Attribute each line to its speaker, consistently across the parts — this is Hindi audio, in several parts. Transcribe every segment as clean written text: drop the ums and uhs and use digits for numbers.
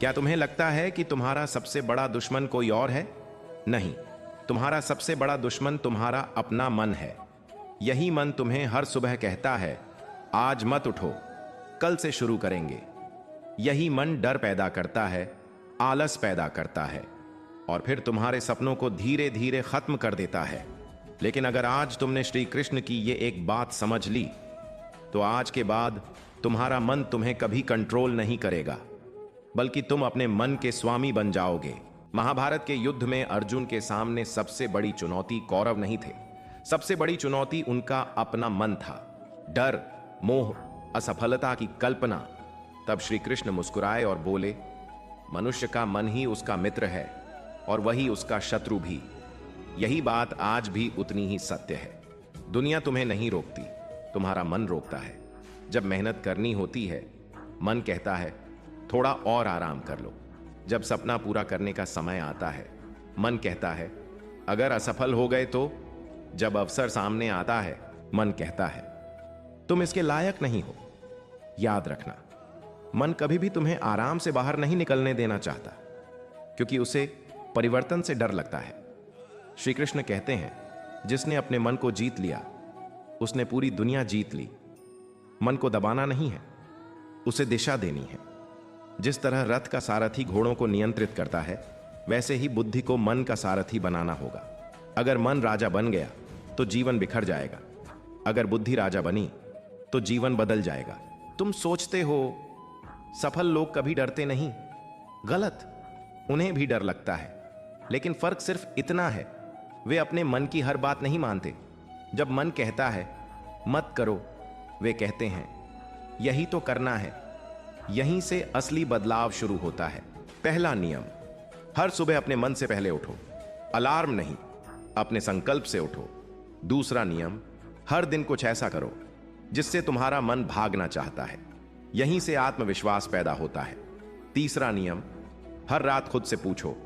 Speaker 1: क्या तुम्हें लगता है कि तुम्हारा सबसे बड़ा दुश्मन कोई और है? नहीं, तुम्हारा सबसे बड़ा दुश्मन तुम्हारा अपना मन है। यही मन तुम्हें हर सुबह कहता है, आज मत उठो, कल से शुरू करेंगे। यही मन डर पैदा करता है, आलस पैदा करता है और फिर तुम्हारे सपनों को धीरे धीरे खत्म कर देता है। लेकिन अगर आज तुमने श्री कृष्ण की ये एक बात समझ ली, तो आज के बाद तुम्हारा मन तुम्हें कभी कंट्रोल नहीं करेगा, बल्कि तुम अपने मन के स्वामी बन जाओगे। महाभारत के युद्ध में अर्जुन के सामने सबसे बड़ी चुनौती कौरव नहीं थे। सबसे बड़ी चुनौती उनका अपना मन था। डर, मोह, असफलता की कल्पना। तब श्री कृष्ण मुस्कुराए और बोले, मनुष्य का मन ही उसका मित्र है और वही उसका शत्रु भी। यही बात आज भी उतनी ही सत्य है। दुनिया तुम्हें नहीं रोकती, तुम्हारा मन रोकता है। जब मेहनत करनी होती है, मन कहता है थोड़ा और आराम कर लो। जब सपना पूरा करने का समय आता है, मन कहता है अगर असफल हो गए तो। जब अवसर सामने आता है, मन कहता है तुम इसके लायक नहीं हो। याद रखना, मन कभी भी तुम्हें आराम से बाहर नहीं निकलने देना चाहता, क्योंकि उसे परिवर्तन से डर लगता है। श्री कृष्ण कहते हैं, जिसने अपने मन को जीत लिया, उसने पूरी दुनिया जीत ली। मन को दबाना नहीं है, उसे दिशा देनी है। जिस तरह रथ का सारथी घोड़ों को नियंत्रित करता है, वैसे ही बुद्धि को मन का सारथी बनाना होगा। अगर मन राजा बन गया तो जीवन बिखर जाएगा। अगर बुद्धि राजा बनी तो जीवन बदल जाएगा। तुम सोचते हो सफल लोग कभी डरते नहीं। गलत, उन्हें भी डर लगता है, लेकिन फर्क सिर्फ इतना है, वे अपने मन की हर बात नहीं मानते। जब मन कहता है मत करो, वे कहते हैं यही तो करना है। यहीं से असली बदलाव शुरू होता है। पहला नियम, हर सुबह अपने मन से पहले उठो। अलार्म नहीं, अपने संकल्प से उठो। दूसरा नियम, हर दिन कुछ ऐसा करो जिससे तुम्हारा मन भागना चाहता है। यहीं से आत्मविश्वास पैदा होता है। तीसरा नियम, हर रात खुद से पूछो,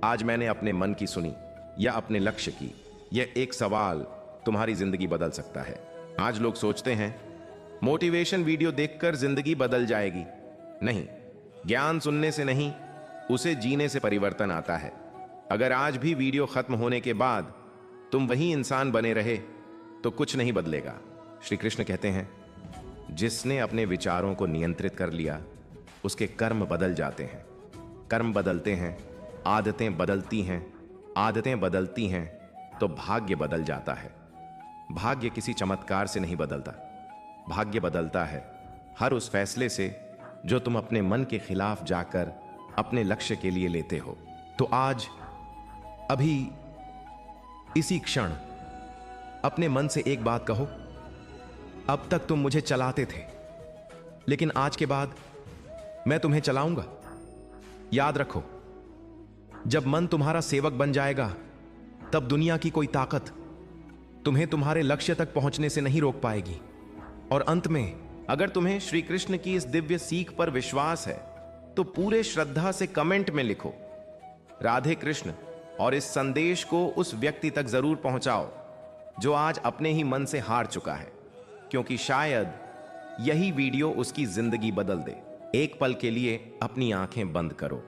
Speaker 1: आज मैंने अपने मन की सुनी या अपने लक्ष्य की? यह एक सवाल तुम्हारी जिंदगी बदल सकता है। आज लोग सोचते हैं मोटिवेशन वीडियो देखकर जिंदगी बदल जाएगी। नहीं, ज्ञान सुनने से नहीं, उसे जीने से परिवर्तन आता है। अगर आज भी वीडियो खत्म होने के बाद तुम वही इंसान बने रहे तो कुछ नहीं बदलेगा। श्री कृष्ण कहते हैं, जिसने अपने विचारों को नियंत्रित कर लिया, उसके कर्म बदल जाते हैं। कर्म बदलते हैं, आदतें बदलती हैं, आदतें बदलती हैं तो भाग्य बदल जाता है। भाग्य किसी चमत्कार से नहीं बदलता। भाग्य बदलता है हर उस फैसले से जो तुम अपने मन के खिलाफ जाकर अपने लक्ष्य के लिए लेते हो। तो आज, अभी, इसी क्षण अपने मन से एक बात कहो, अब तक तुम मुझे चलाते थे, लेकिन आज के बाद मैं तुम्हें चलाऊंगा। याद रखो, जब मन तुम्हारा सेवक बन जाएगा, तब दुनिया की कोई ताकत तुम्हें तुम्हारे लक्ष्य तक पहुंचने से नहीं रोक पाएगी। और अंत में, अगर तुम्हें श्री कृष्ण की इस दिव्य सीख पर विश्वास है, तो पूरे श्रद्धा से कमेंट में लिखो, राधे कृष्ण, और इस संदेश को उस व्यक्ति तक जरूर पहुंचाओ जो आज अपने ही मन से हार चुका है, क्योंकि शायद यही वीडियो उसकी जिंदगी बदल दे। एक पल के लिए अपनी आंखें बंद करो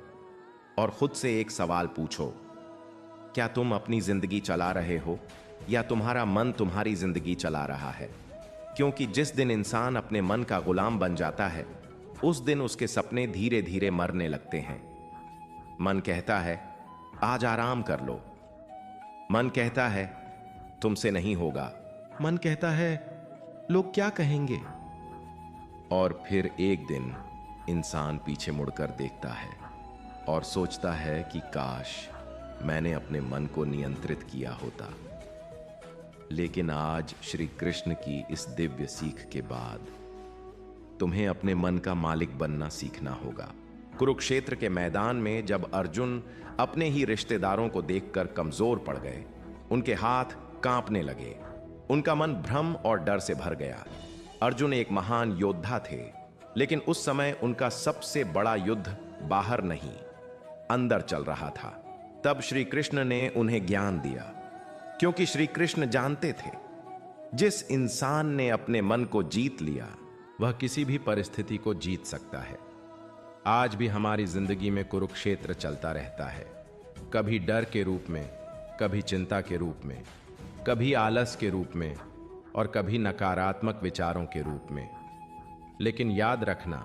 Speaker 1: और खुद से एक सवाल पूछो, क्या तुम अपनी जिंदगी चला रहे हो या तुम्हारा मन तुम्हारी जिंदगी चला रहा है? क्योंकि जिस दिन इंसान अपने मन का गुलाम बन जाता है, उस दिन उसके सपने धीरे धीरे मरने लगते हैं। मन कहता है आज आराम कर लो। मन कहता है तुमसे नहीं होगा। मन कहता है लोग क्या कहेंगे। और फिर एक दिन इंसान पीछे मुड़कर देखता है और सोचता है कि काश मैंने अपने मन को नियंत्रित किया होता। लेकिन आज श्री कृष्ण की इस दिव्य सीख के बाद तुम्हें अपने मन का मालिक बनना सीखना होगा। कुरुक्षेत्र के मैदान में जब अर्जुन अपने ही रिश्तेदारों को देखकर कमजोर पड़ गए, उनके हाथ कांपने लगे, उनका मन भ्रम और डर से भर गया। अर्जुन एक महान योद्धा थे, लेकिन उस समय उनका सबसे बड़ा युद्ध बाहर नहीं, अंदर चल रहा था। तब श्री कृष्ण ने उन्हें ज्ञान दिया, क्योंकि श्री कृष्ण जानते थे जिस इंसान ने अपने मन को जीत लिया, वह किसी भी परिस्थिति को जीत सकता है। आज भी हमारी जिंदगी में कुरुक्षेत्र चलता रहता है, कभी डर के रूप में, कभी चिंता के रूप में, कभी आलस के रूप में और कभी नकारात्मक विचारों के रूप में। लेकिन याद रखना,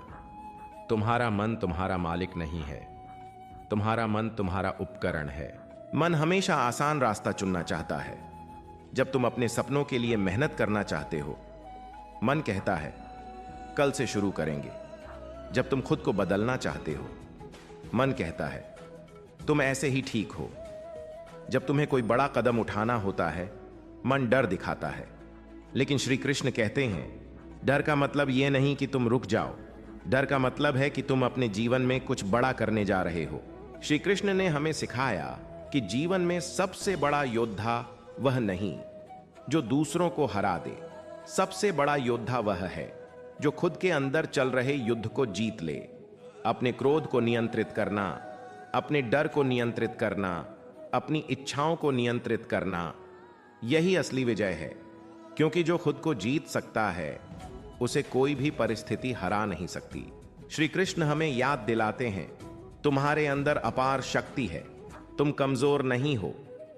Speaker 1: तुम्हारा मन तुम्हारा मालिक नहीं है, तुम्हारा मन तुम्हारा उपकरण है। मन हमेशा आसान रास्ता चुनना चाहता है। जब तुम अपने सपनों के लिए मेहनत करना चाहते हो, मन कहता है कल से शुरू करेंगे। जब तुम खुद को बदलना चाहते हो, मन कहता है तुम ऐसे ही ठीक हो। जब तुम्हें कोई बड़ा कदम उठाना होता है, मन डर दिखाता है। लेकिन श्री कृष्ण कहते हैं डर का मतलब यह नहीं कि तुम रुक जाओ, डर का मतलब है कि तुम अपने जीवन में कुछ बड़ा करने जा रहे हो। श्री कृष्ण ने हमें सिखाया कि जीवन में सबसे बड़ा योद्धा वह नहीं जो दूसरों को हरा दे, सबसे बड़ा योद्धा वह है जो खुद के अंदर चल रहे युद्ध को जीत ले। अपने क्रोध को नियंत्रित करना, अपने डर को नियंत्रित करना, अपनी इच्छाओं को नियंत्रित करना, यही असली विजय है। क्योंकि जो खुद को जीत सकता है, उसे कोई भी परिस्थिति हरा नहीं सकती। श्री कृष्ण हमें याद दिलाते हैं तुम्हारे अंदर अपार शक्ति है, तुम कमजोर नहीं हो।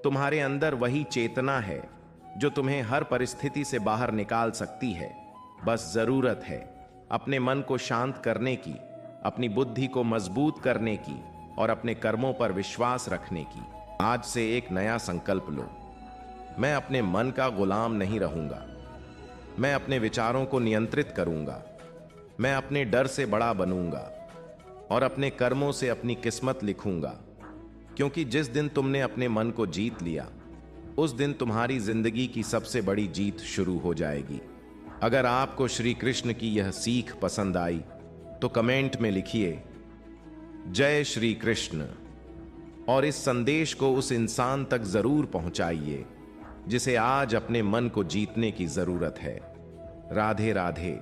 Speaker 1: तुम्हारे अंदर वही चेतना है जो तुम्हें हर परिस्थिति से बाहर निकाल सकती है। बस जरूरत है अपने मन को शांत करने की, अपनी बुद्धि को मजबूत करने की और अपने कर्मों पर विश्वास रखने की। आज से एक नया संकल्प लो, मैं अपने मन का गुलाम नहीं रहूंगा, मैं अपने विचारों को नियंत्रित करूंगा, मैं अपने डर से बड़ा बनूंगा और अपने कर्मों से अपनी किस्मत लिखूंगा। क्योंकि जिस दिन तुमने अपने मन को जीत लिया, उस दिन तुम्हारी जिंदगी की सबसे बड़ी जीत शुरू हो जाएगी। अगर आपको श्री कृष्ण की यह सीख पसंद आई तो कमेंट में लिखिए जय श्री कृष्ण और इस संदेश को उस इंसान तक जरूर पहुंचाइए जिसे आज अपने मन को जीतने की जरूरत है। राधे राधे।